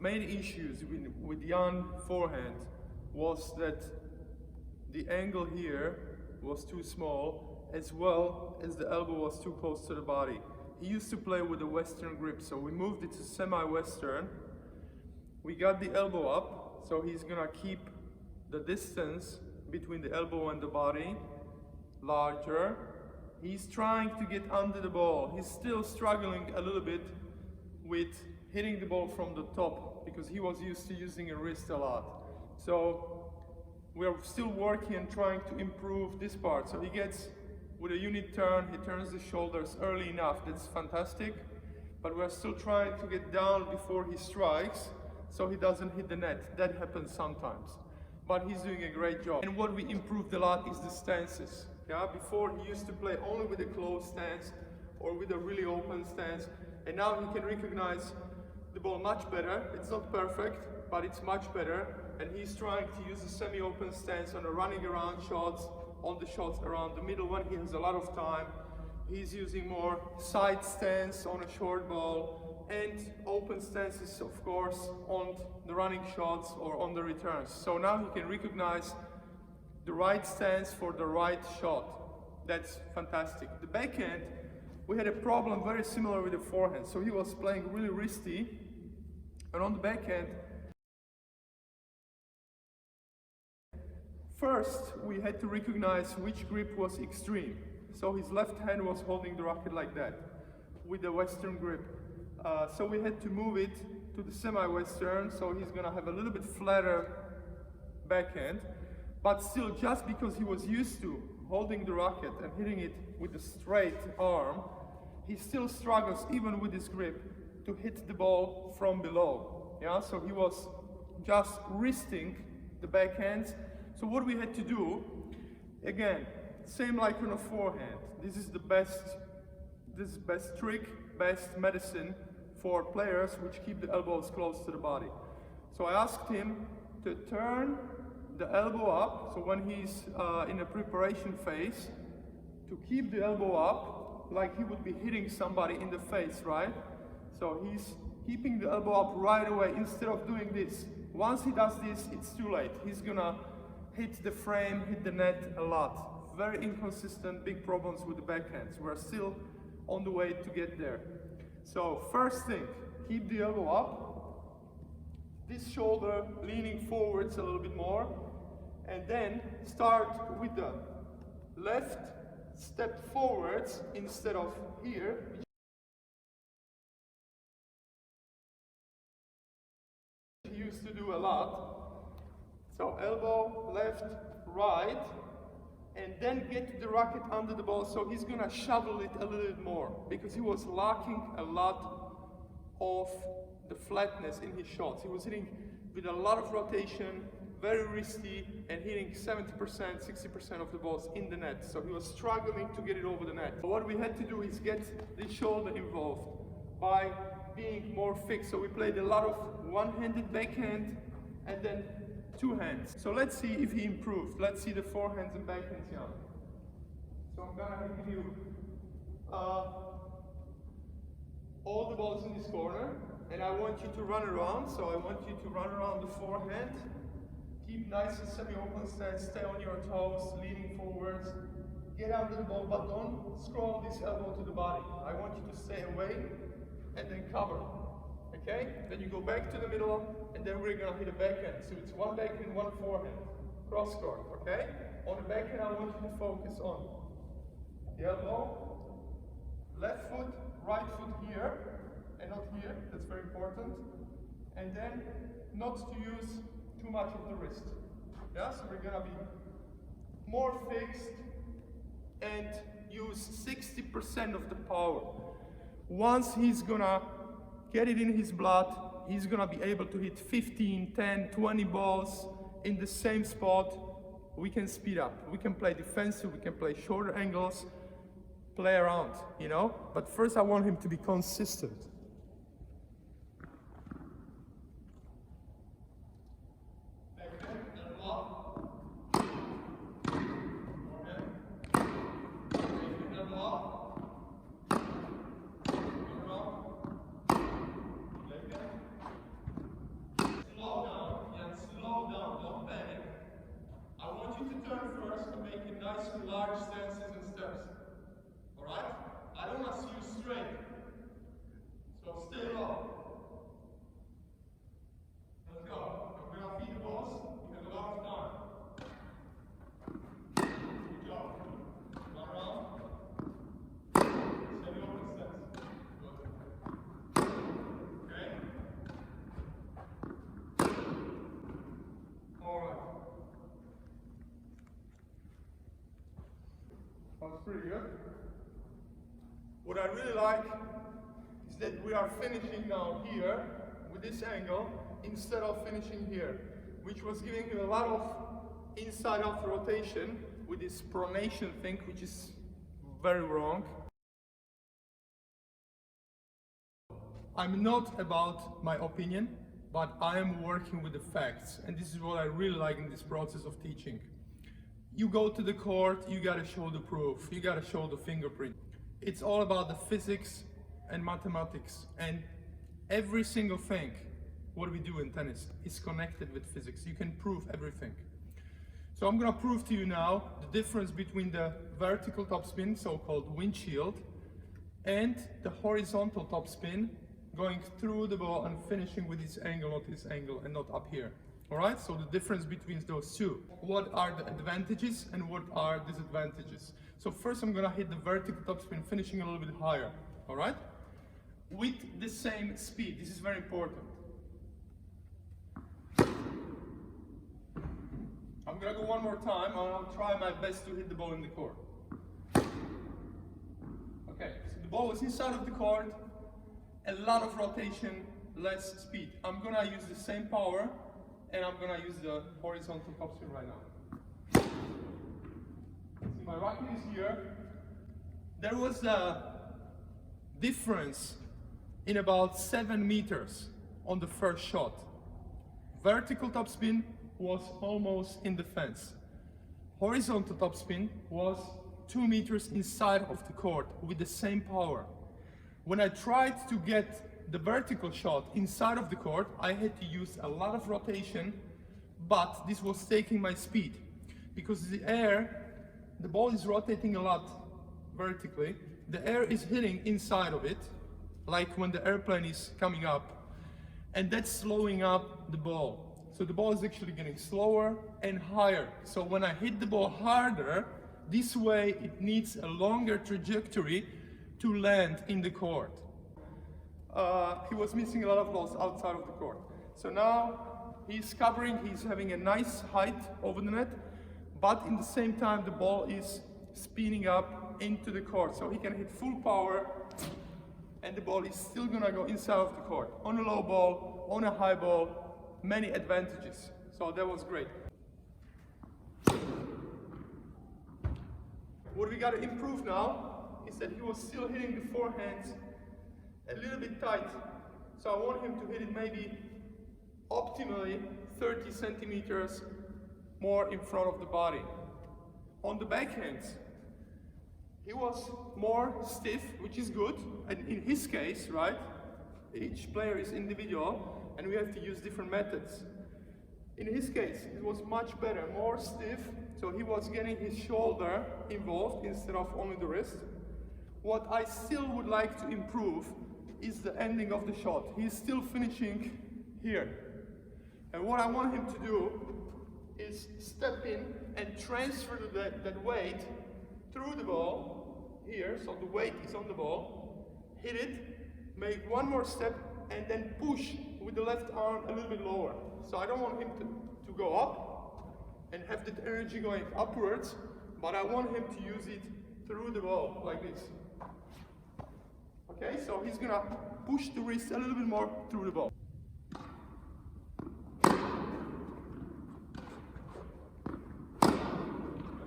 main issues with Jan forehand was that the angle here was too small, as well as the elbow was too close to the body. He used to play with a Western grip, so we moved it to semi-Western. We got the elbow up, so he's gonna keep the distance between the elbow and the body larger. He's trying to get under the ball. He's still struggling a little bit with hitting the ball from the top because he was used to using a wrist a lot. So we're still working and trying to improve this part. So he gets, with a unit turn, he turns the shoulders early enough. That's fantastic. But we're still trying to get down before he strikes so he doesn't hit the net. That happens sometimes. But he's doing a great job. And what we improved a lot is the stances. Yeah? Before he used to play only with a closed stance or with a really open stance. And now he can recognize the ball much better. It's not perfect, but it's much better. And he's trying to use a semi-open stance on the running around shots, on the shots around the middle when he has a lot of time. He's using more side stance on a short ball and open stances, of course, on the running shots or on the returns. So now he can recognize the right stance for the right shot. That's fantastic. The backhand, we had a problem very similar with the forehand. So he was playing really wristy, and on the backhand, first we had to recognize which grip was extreme. So his left hand was holding the racket like that, with the Western grip. So we had to move it to the semi-Western, so he's gonna have a little bit flatter backhand, but still, just because he was used to holding the racket and hitting it with a straight arm, he still struggles, even with his grip, to hit the ball from below. Yeah, so he was just wristing the backhands. So what we had to do, again, same like on a forehand. This is the best trick, best medicine for players which keep the elbows close to the body. So I asked him to turn the elbow up, so when he's in a preparation phase, to keep the elbow up like he would be hitting somebody in the face, right? So he's keeping the elbow up right away instead of doing this. Once he does this, it's too late. He's gonna hit the frame, hit the net a lot. Very inconsistent, big problems with the backhands. We're still on the way to get there. So first thing, keep the elbow up. This shoulder leaning forwards a little bit more. And then start with the left step forwards instead of here. He used to do a lot. So elbow, left, right, and then get to the racket under the ball. So he's gonna shovel it a little bit more because he was lacking a lot of the flatness in his shots. He was hitting with a lot of rotation, very risky, and hitting 70%, 60% of the balls in the net. So he was struggling to get it over the net. So what we had to do is get the shoulder involved by being more fixed. So we played a lot of one-handed backhand and then two hands. So let's see if he improved. Let's see the forehands and backhands now. So I'm gonna give you all the balls in this corner, and I want you to run around. So I want you to run around the forehand. Keep nice and semi-open stance, stay on your toes, leaning forwards. Get under the ball, but don't scroll this elbow to the body. I want you to stay away and then cover. Okay? Then you go back to the middle, and then we're gonna hit a backhand. So it's one backhand, one forehand. Cross court, okay? On the backhand, I want you to focus on the elbow, left foot, right foot here, and not here. That's very important. And then not to use too much of the wrist. Yeah, so we're gonna be more fixed and use 60% of the power. Once he's gonna get it in his blood, he's gonna be able to hit 15, 10, 20 balls in the same spot. We can speed up. We can play defensive, we can play shorter angles, play around, you know? But first I want him to be consistent. pretty good. What I really like is that we are finishing now here with this angle instead of finishing here, which was giving him a lot of inside-out rotation with this pronation thing, which is very wrong. I'm not about my opinion, but I am working with the facts, and this is what I really like in this process of teaching. You go to the court, you gotta show the proof, you gotta show the fingerprint. It's all about the physics and mathematics, and every single thing what we do in tennis is connected with physics. You can prove everything. So I'm gonna prove to you now the difference between the vertical topspin, so-called windshield, and the horizontal topspin, going through the ball and finishing with this angle, not this angle, and not up here. Alright, so the difference between those two. What are the advantages and what are disadvantages? So first I'm gonna hit the vertical topspin, finishing a little bit higher. Alright? With the same speed. This is very important. I'm gonna go one more time and I'll try my best to hit the ball in the court. Okay, so the ball is inside of the court. A lot of rotation, less speed. I'm gonna use the same power and I'm gonna use the horizontal topspin right now. See, my racket is here. There was a difference in about 7 meters on the first shot. Vertical topspin was almost in the fence. Horizontal topspin was 2 meters inside of the court with the same power. When I tried to get the vertical shot inside of the court, I had to use a lot of rotation, but this was taking my speed. Because the ball is rotating a lot vertically, the air is hitting inside of it, like when the airplane is coming up, and that's slowing up the ball. So the ball is actually getting slower and higher. So when I hit the ball harder, this way it needs a longer trajectory to land in the court. He was missing a lot of balls outside of the court. So now he's covering, he's having a nice height over the net, but in the same time the ball is spinning up into the court. So he can hit full power and the ball is still gonna go inside of the court. On a low ball, on a high ball, many advantages. So that was great. What we gotta improve now is that he was still hitting the forehand a little bit tight. So I want him to hit it maybe optimally 30 centimeters more in front of the body. On the backhands, he was more stiff, which is good. And in his case, right, each player is individual and we have to use different methods. In his case, it was much better, more stiff. So he was getting his shoulder involved instead of only the wrist. What I still would like to improve is the ending of the shot. He's still finishing here. And what I want him to do is step in and transfer that weight through the ball here, so the weight is on the ball, hit it, make one more step, and then push with the left arm a little bit lower. So I don't want him to go up and have that energy going upwards, but I want him to use it through the ball, like this. Okay, so he's gonna push the wrist a little bit more through the ball.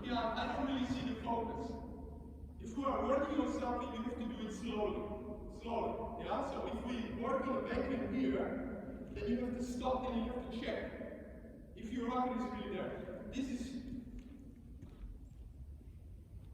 Yeah, I don't really see the focus. If we are working on something, we have to do it slowly. Yeah, so if we work on the backhand here, then you have to stop and you have to check if your racket is really there.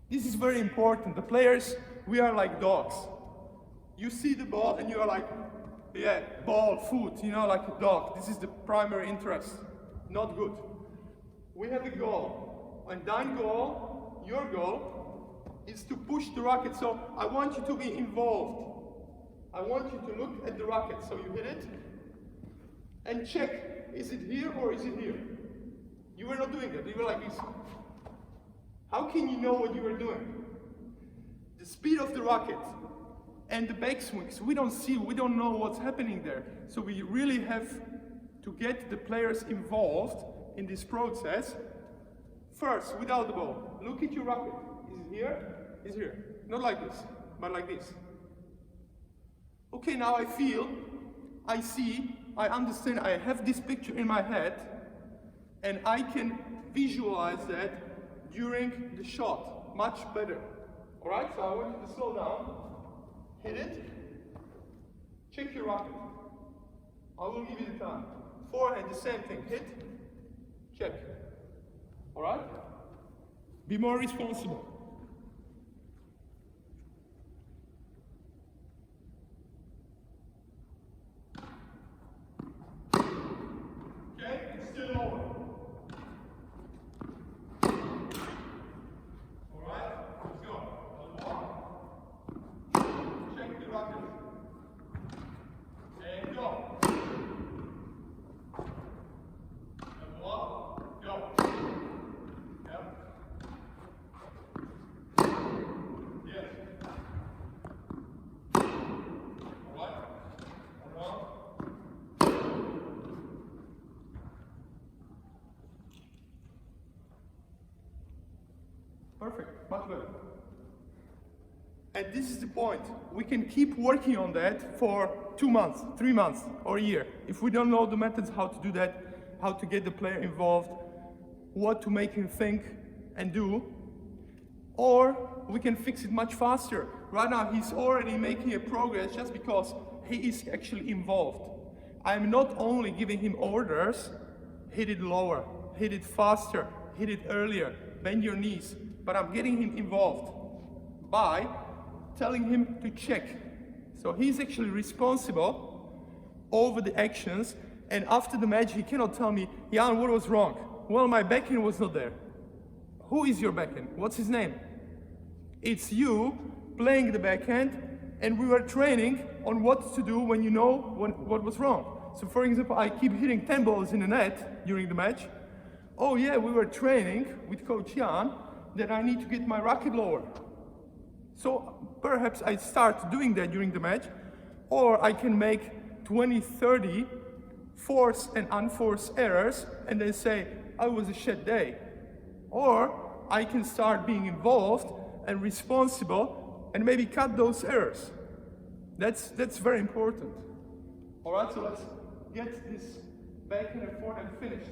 This is very important. The players, we are like dogs. You see the ball and you are like, yeah, ball, foot, you know, like a dog. This is the primary interest. Not good. We have a goal. And thine goal, your goal, is to push the racket. So I want you to be involved. I want you to look at the racket. So you hit it and check, is it here or is it here? You were not doing that. You were like this. How can you know what you were doing? The speed of the racket and the backswings, we don't see, we don't know what's happening there. So we really have to get the players involved in this process. First, without the ball, look at your racket. Is it here He's here. Not like this, but like this. Okay, now I feel, I see, I understand, I have this picture in my head, and I can visualize that during the shot much better. Alright, so I want you to slow down, hit it, check your racket. I will give you the time. Forehand, the same thing, hit, check. Alright? Be more responsible. Okay, it's still lower. Alright, let's go. Check the racket. And go. Perfect, much better. And this is the point. We can keep working on that for 2 months, 3 months, or a year. If we don't know the methods how to do that, how to get the player involved, what to make him think and do, or we can fix it much faster. Right now he's already making a progress just because he is actually involved. I'm not only giving him orders, hit it lower, hit it faster, hit it earlier, bend your knees, but I'm getting him involved by telling him to check. So he's actually responsible over the actions, and after the match he cannot tell me, Jan, what was wrong? Well, my backhand was not there. Who is your backhand? What's his name? It's you playing the backhand, and we were training on what to do when you know what was wrong. So for example, I keep hitting 10 balls in the net during the match. Oh yeah, we were training with Coach Jan that I need to get my racket lower. So perhaps I start doing that during the match, or I can make 20, 30 forced and unforced errors and then say, I was a shit day. Or I can start being involved and responsible and maybe cut those errors. That's very important. All right, so let's get this backhand and forehand finished.